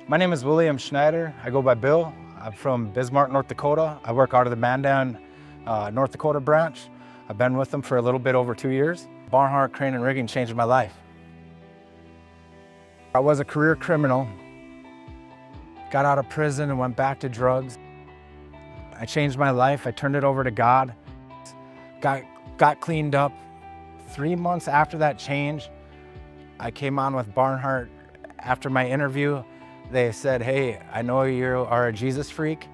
My name is William Schneider. I go by Bill. I'm from Bismarck, North Dakota. I work out of the Mandan, North Dakota branch. I've been with them for a little bit over 2 years. Barnhart Crane and Rigging changed my life. I was a career criminal, got out of prison and went back to drugs. I changed my life. I turned it over to God, got cleaned up. 3 months after that change, I came on with Barnhart. After my interview, they said, "Hey, I know you are a Jesus freak,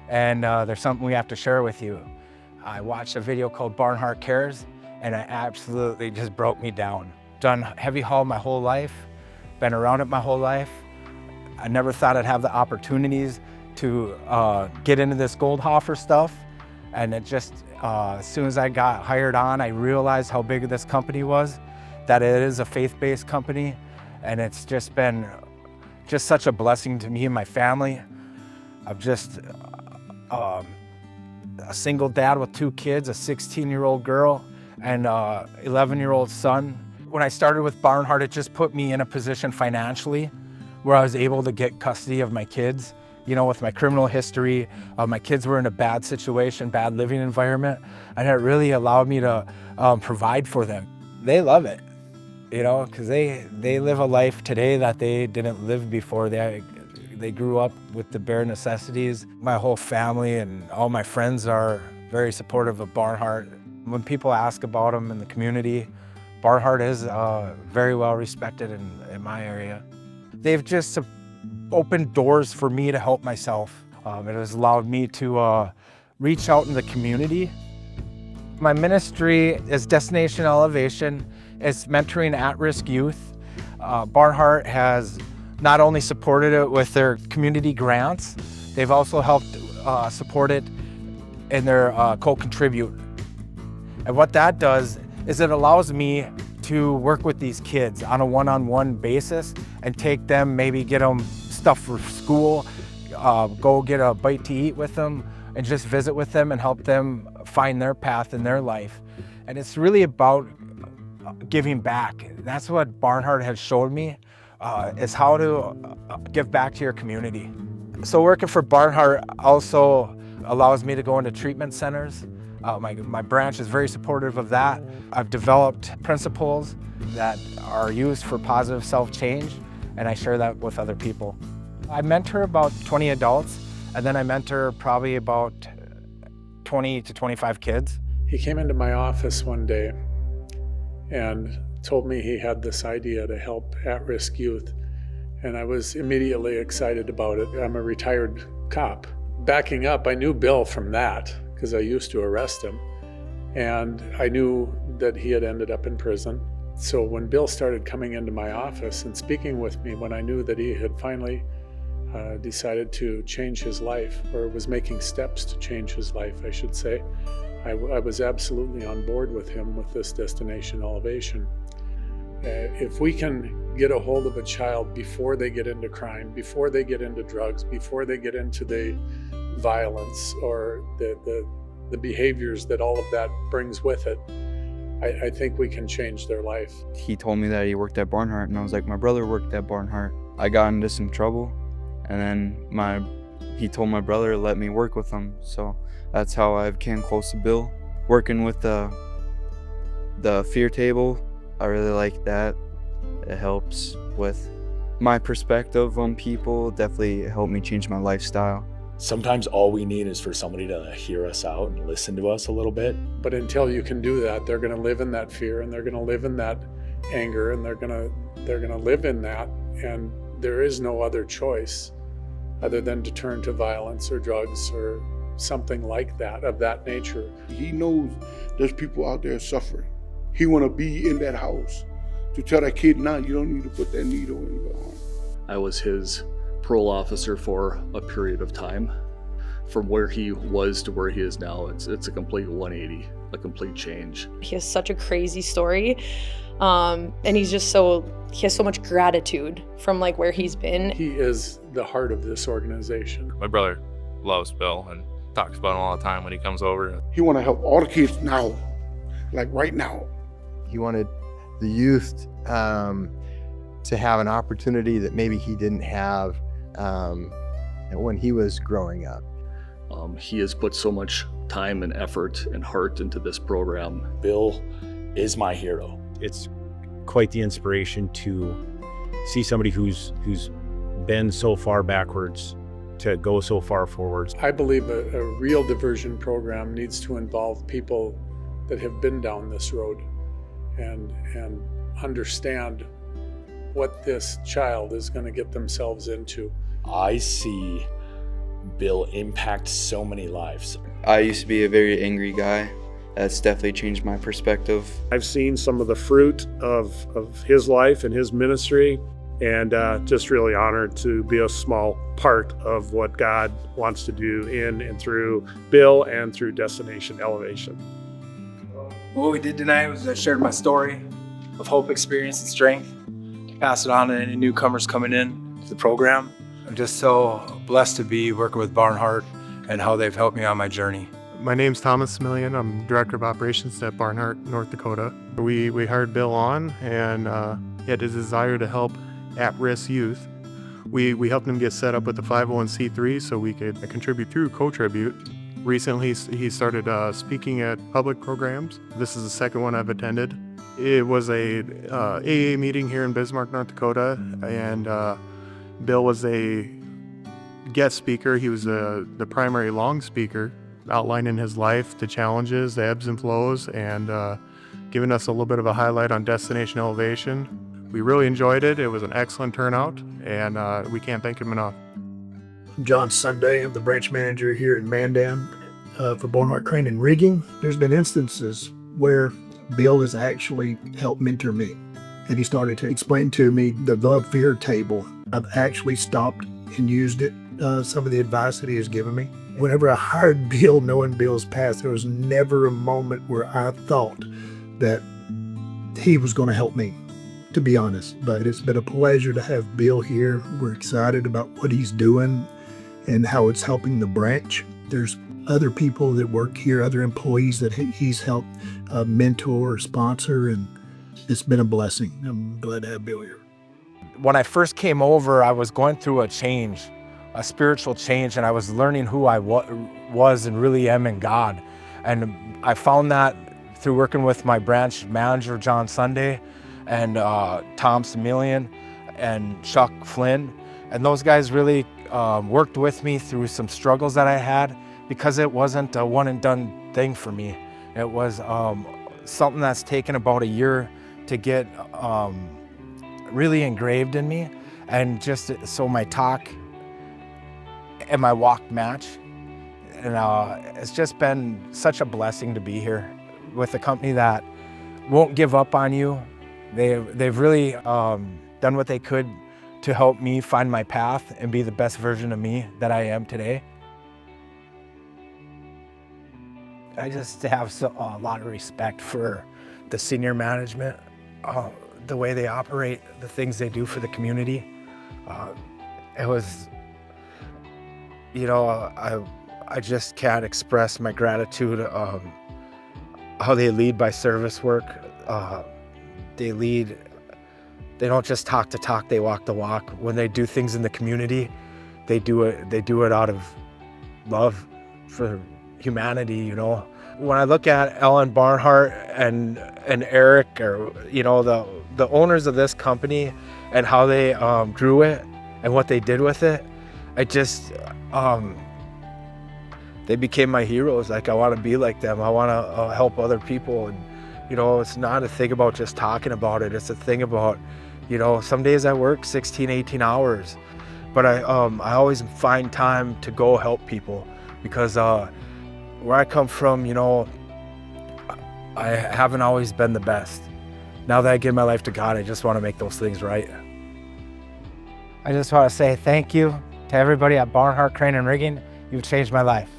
and there's something we have to share with you." I watched a video called Barnhart Cares, and it absolutely just broke me down. Done heavy haul my whole life, been around it my whole life. I never thought I'd have the opportunities to get into this Goldhofer stuff, and it just, as soon as I got hired on, I realized how big this company was, that it is a faith-based company, and it's just been such a blessing to me and my family. I'm just a single dad with 2 kids, a 16-year-old girl and a 11-year-old son. When I started with Barnhart, it just put me in a position financially where I was able to get custody of my kids. You know, with my criminal history, my kids were in a bad situation, bad living environment, and it really allowed me to provide for them. They love it, you know, because they live a life today that they didn't live before. They grew up with the bare necessities. My whole family and all my friends are very supportive of Barnhart. When people ask about them in the community, Barnhart is very well respected in my area. They've just opened doors for me to help myself. It has allowed me to reach out in the community. My ministry is Destination Elevation. It's mentoring at-risk youth. Barnhart has not only supported it with their community grants, they've also helped support it in their co-contribute. And what that does is it allows me to work with these kids on a one-on-one basis and take them, maybe get them stuff for school, go get a bite to eat with them, and just visit with them and help them find their path in their life. And it's really about giving back. That's what Barnhart has showed me, is how to give back to your community. So working for Barnhart also allows me to go into treatment centers. My branch is very supportive of that. I've developed principles that are used for positive self-change, and I share that with other people. I mentor about 20 adults, and then I mentor probably about 20 to 25 kids. He came into my office one day and told me he had this idea to help at-risk youth, and I was immediately excited about it. I'm a retired cop. Backing up, I knew Bill from that because I used to arrest him, and I knew that he had ended up in prison. So when Bill started coming into my office and speaking with me, when I knew that he had finally decided to change his life, or was making steps to change his life, I should say, I was absolutely on board with him with this Destination Elevation. If we can get a hold of a child before they get into crime, before they get into drugs, before they get into the violence or the behaviors that all of that brings with it, I think we can change their life. He told me that he worked at Barnhart, and I was like, my brother worked at Barnhart. I got into some trouble, and then he told my brother to let me work with him. So that's how I came close to Bill. Working with the fear table, I really like that. It helps with my perspective on people, definitely helped me change my lifestyle. Sometimes all we need is for somebody to hear us out and listen to us a little bit. But until you can do that, they're going to live in that fear, and they're going to live in that anger, and they're going to live in that, and there is no other choice other than to turn to violence or drugs or something like that, of that nature. He knows there's people out there suffering. He want to be in that house to tell that kid, "Nah, you don't need to put that needle in your arm." I was his parole officer for a period of time. From where he was to where he is now, it's a complete 180, a complete change. He has such a crazy story, and he has so much gratitude from like where he's been. He is the heart of this organization. My brother loves Bill and talks about him all the time when he comes over. He want to help all the kids now, like right now. He wanted the youth to have an opportunity that maybe he didn't have when he was growing up. He has put so much time and effort and heart into this program. Bill is my hero. It's quite the inspiration to see somebody who's been so far backwards to go so far forwards. I believe a real diversion program needs to involve people that have been down this road and understand what this child is going to get themselves into. I see Bill impact so many lives. I used to be a very angry guy. That's definitely changed my perspective. I've seen some of the fruit of his life and his ministry, and just really honored to be a small part of what God wants to do in and through Bill and through Destination Elevation. What we did tonight was I shared my story of hope, experience, and strength. Pass it on to any newcomers coming in to the program. I'm just so blessed to be working with Barnhart and how they've helped me on my journey. My name's Thomas Smillian. I'm Director of Operations at Barnhart, North Dakota. We hired Bill on, and he had a desire to help at-risk youth. We helped him get set up with the 501c3 so we could contribute through Co-Tribute. Recently, he started speaking at public programs. This is the second one I've attended. It was a AA meeting here in Bismarck, North Dakota, and Bill was a guest speaker. He was the primary long speaker, outlining his life, the challenges, the ebbs and flows, and giving us a little bit of a highlight on Destination Elevation. We really enjoyed it. It was an excellent turnout, and we can't thank him enough. I'm John Sunday. I'm the branch manager here in Mandan for Barnhart Crane and Rigging. There's been instances where Bill has actually helped mentor me, and he started to explain to me the love-fear table. I've actually stopped and used it, some of the advice that he has given me. Whenever I hired Bill, knowing Bill's past, there was never a moment where I thought that he was going to help me, to be honest. But it's been a pleasure to have Bill here. We're excited about what he's doing and how it's helping the branch. There's other people that work here, other employees that he's helped mentor or sponsor, and it's been a blessing. I'm glad to have Bill here. When I first came over, I was going through a change, a spiritual change, and I was learning who I was and really am in God. And I found that through working with my branch manager, John Sunday, and Tom Smillian and Chuck Flynn. And those guys really worked with me through some struggles that I had, because it wasn't a one and done thing for me. It was something that's taken about a year to get really engraved in me, and just so my talk and my walk match. And it's just been such a blessing to be here with a company that won't give up on you. They've really done what they could to help me find my path and be the best version of me that I am today. I just have a lot of respect for the senior management, the way they operate, the things they do for the community. It was, you know, I just can't express my gratitude of how they lead by service work. They lead, they don't just talk the talk, they walk the walk. When they do things in the community, they do it out of love for humanity, you know. When I look at Ellen Barnhart and Eric, or, you know, the owners of this company and how they grew it and what they did with it, I just, they became my heroes. Like, I want to be like them. I want to help other people. And, you know, it's not a thing about just talking about it. It's a thing about, you know, some days I work 16, 18 hours, but I always find time to go help people, because where I come from, you know, I haven't always been the best. Now that I give my life to God, I just want to make those things right. I just want to say thank you to everybody at Barnhart Crane and Rigging. You've changed my life.